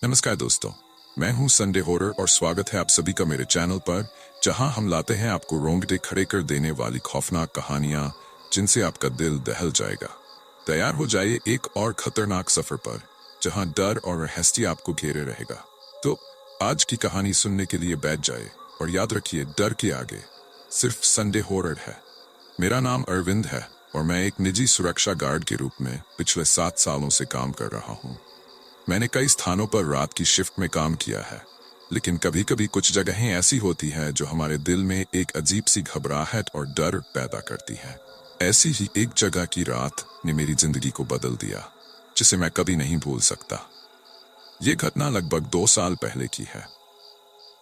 नमस्कार दोस्तों, मैं हूं संडे हॉरर और स्वागत है आप सभी का मेरे चैनल पर, जहां हम लाते हैं आपको रोंगटे खड़े कर देने वाली खौफनाक कहानियां जिनसे आपका दिल दहल जाएगा। तैयार हो जाइए एक और खतरनाक सफर पर, जहां डर और रहस्य आपको घेरे रहेगा। तो आज की कहानी सुनने के लिए बैठ जाए और याद रखिए, डर के आगे सिर्फ संडे हॉरर है। मेरा नाम अरविंद है और मैं एक निजी सुरक्षा गार्ड के रूप में पिछले 7 सालों से काम कर रहा हूँ। मैंने कई स्थानों पर रात की शिफ्ट में काम किया है, लेकिन कभी कभी कुछ जगहें ऐसी होती हैं जो हमारे दिल में एक अजीब सी घबराहट और डर पैदा करती हैं। ऐसी ही एक जगह की रात ने मेरी जिंदगी को बदल दिया, जिसे मैं कभी नहीं भूल सकता। ये घटना लगभग 2 साल पहले की है।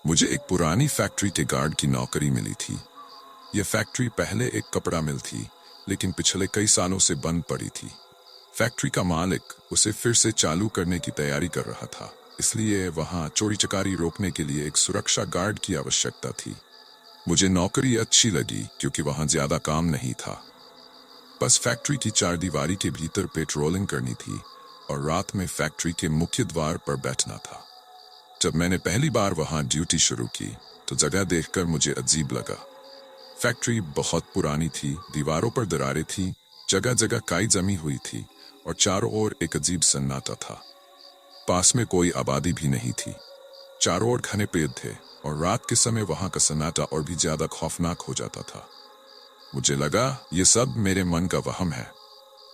मुझे एक पुरानी फैक्ट्री के गार्ड की नौकरी मिली थी। यह फैक्ट्री पहले एक कपड़ा मिल थी, लेकिन पिछले कई सालों से बंद पड़ी थी। फैक्ट्री का मालिक उसे फिर से चालू करने की तैयारी कर रहा था, इसलिए वहां चोरी चकारी रोकने के लिए एक सुरक्षा गार्ड की आवश्यकता थी। मुझे नौकरी अच्छी लगी क्योंकि वहां ज्यादा काम नहीं था। बस फैक्ट्री की चारदीवारी के भीतर पेट्रोलिंग करनी थी और रात में फैक्ट्री के मुख्य द्वार पर बैठना था। जब मैंने पहली बार वहां ड्यूटी शुरू की तो जगह देखकर मुझे अजीब लगा। फैक्ट्री बहुत पुरानी थी, दीवारों पर दरारें थी, जगह जगह काई जमी हुई थी और चारों ओर एक अजीब सन्नाटा था। पास में कोई आबादी भी नहीं थी। चारों ओर घने पेड़ थे और रात के समय वहां का सन्नाटा और भी ज्यादा खौफनाक हो जाता था। मुझे लगा ये सब मेरे मन का वहम है।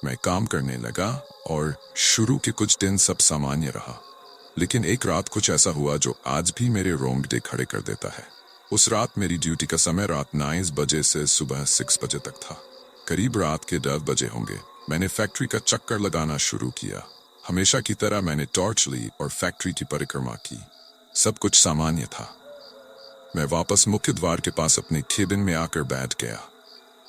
मैं काम करने लगा और शुरू के कुछ दिन सब सामान्य रहा, लेकिन एक रात कुछ ऐसा हुआ जो आज भी मेरे रोंगटे खड़े कर देता है। उस रात मेरी ड्यूटी का समय रात 9 बजे से सुबह 6 बजे तक था। करीब रात के 10 बजे होंगे। मैंने फैक्ट्री का चक्कर लगाना शुरू किया। हमेशा की तरह मैंने टॉर्च ली और फैक्ट्री की परिक्रमा की। सब कुछ सामान्य था। मैं वापस मुख्य द्वार के पास अपने केबिन में आकर बैठ गया।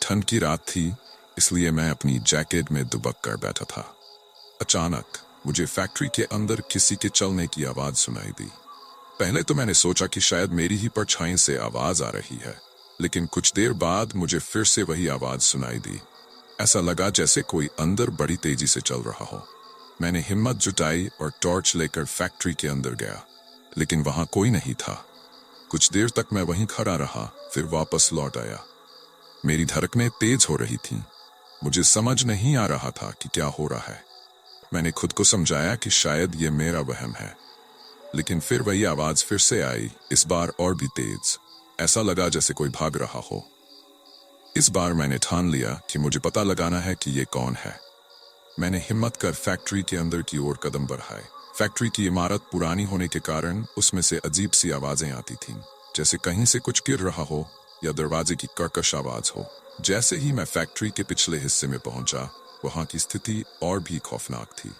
ठंड की रात थी, इसलिए मैं अपनी जैकेट में दुबक कर बैठा था। अचानक मुझे फैक्ट्री के अंदर किसी के चलने की आवाज सुनाई दी। पहले तो मैंने सोचा कि शायद मेरी ही परछाई से आवाज आ रही है, लेकिन कुछ देर बाद मुझे फिर से वही आवाज सुनाई दी। ऐसा लगा जैसे कोई अंदर बड़ी तेजी से चल रहा हो। मैंने हिम्मत जुटाई और टॉर्च लेकर फैक्ट्री के अंदर गया, लेकिन वहां कोई नहीं था। कुछ देर तक मैं वहीं खड़ा रहा, फिर वापस लौट आया। मेरी धड़कनें तेज हो रही थीं। मुझे समझ नहीं आ रहा था कि क्या हो रहा है। मैंने खुद को समझाया कि शायद ये मेरा वहम है, लेकिन फिर वही आवाज फिर से आई, इस बार और भी तेज। ऐसा लगा जैसे कोई भाग रहा हो। इस बार मैंने ठान लिया कि मुझे पता लगाना है कि ये कौन है। मैंने हिम्मत कर फैक्ट्री के अंदर की ओर कदम बढ़ाए। फैक्ट्री की इमारत पुरानी होने के कारण उसमें से अजीब सी आवाजें आती थीं, जैसे कहीं से कुछ गिर रहा हो या दरवाजे की कर्कश आवाज हो। जैसे ही मैं फैक्ट्री के पिछले हिस्से में पहुंचा, वहां की स्थिति और भी खौफनाक थी।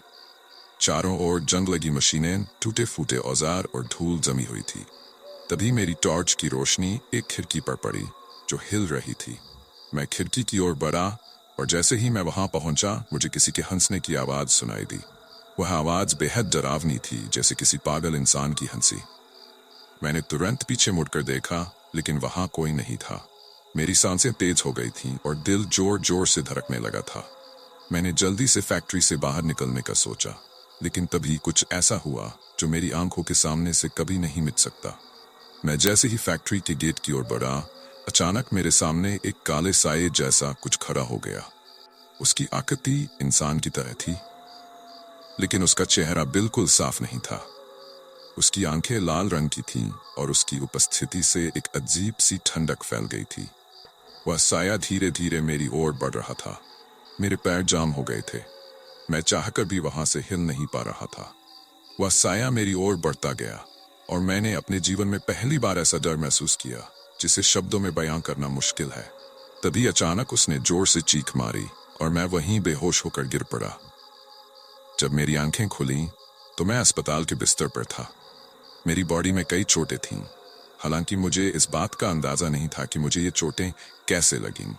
चारों ओर जंग लगी मशीनें, टूटे फूटे औजार और धूल जमी हुई थी। तभी मेरी टॉर्च की रोशनी एक खिड़की पर पड़ी जो हिल रही थी। मैं खिड़की की ओर बढ़ा और जैसे ही मैं वहां पहुंचा, मुझे किसी के हंसने की आवाज सुनाई दी। वह आवाज बेहद डरावनी थी, जैसे किसी पागल इंसान की हंसी। मैंने तुरंत पीछे मुड़कर देखा, लेकिन वहां कोई नहीं था। मेरी सांसें तेज हो गई थीं और दिल जोर जोर से धड़कने लगा था। मैंने जल्दी से फैक्ट्री से बाहर निकलने का सोचा, लेकिन तभी कुछ ऐसा हुआ जो मेरी आंखों के सामने से कभी नहीं मिट सकता। मैं जैसे ही फैक्ट्री के गेट की ओर बढ़ा, अचानक मेरे सामने एक काले साये जैसा कुछ खड़ा हो गया। उसकी आकृति इंसान की तरह थी, लेकिन उसका चेहरा बिल्कुल साफ नहीं था। उसकी आंखें लाल रंग की थीं और उसकी उपस्थिति से एक अजीब सी ठंडक फैल गई थी। वह साया धीरे धीरे मेरी ओर बढ़ रहा था। मेरे पैर जाम हो गए थे। मैं चाहकर भी वहां से हिल नहीं पा रहा था। वह साया मेरी ओर बढ़ता गया और मैंने अपने जीवन में पहली बार ऐसा डर महसूस किया जिसे शब्दों में बयां करना मुश्किल है। तभी अचानक उसने जोर से चीख मारी और मैं वहीं बेहोश होकर गिर पड़ा। जब मेरी आंखें खुलीं तो मैं अस्पताल के बिस्तर पर था। मेरी बॉडी में कई चोटें थीं, हालांकि मुझे इस बात का अंदाजा नहीं था कि मुझे ये चोटें कैसे लगीं।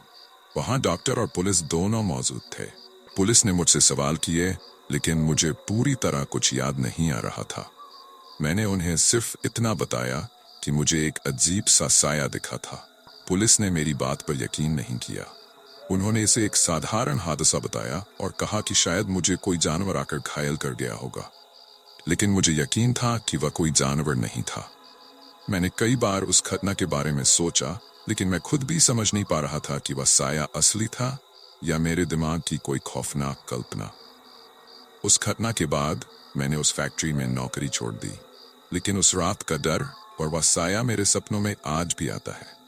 वहां डॉक्टर और पुलिस दोनों मौजूद थे। पुलिस ने मुझसे सवाल किए, लेकिन मुझे पूरी तरह कुछ याद नहीं आ रहा था। मैंने उन्हें सिर्फ इतना बताया कि मुझे एक अजीब सा साया दिखा था। पुलिस ने मेरी बात पर यकीन नहीं किया। उन्होंने इसे एक साधारण हादसा बताया और कहा कि शायद मुझे कोई जानवर आकर घायल कर गया होगा। लेकिन मुझे यकीन था कि वह कोई जानवर नहीं था। मैंने कई बार उस घटना के बारे में सोचा, लेकिन मैं खुद भी समझ नहीं पा रहा था कि वह साया असली था या मेरे दिमाग की कोई खौफनाक कल्पना। उस घटना के बाद मैंने उस फैक्ट्री में नौकरी छोड़ दी, लेकिन उस रात का डर और वह साया मेरे सपनों में आज भी आता है।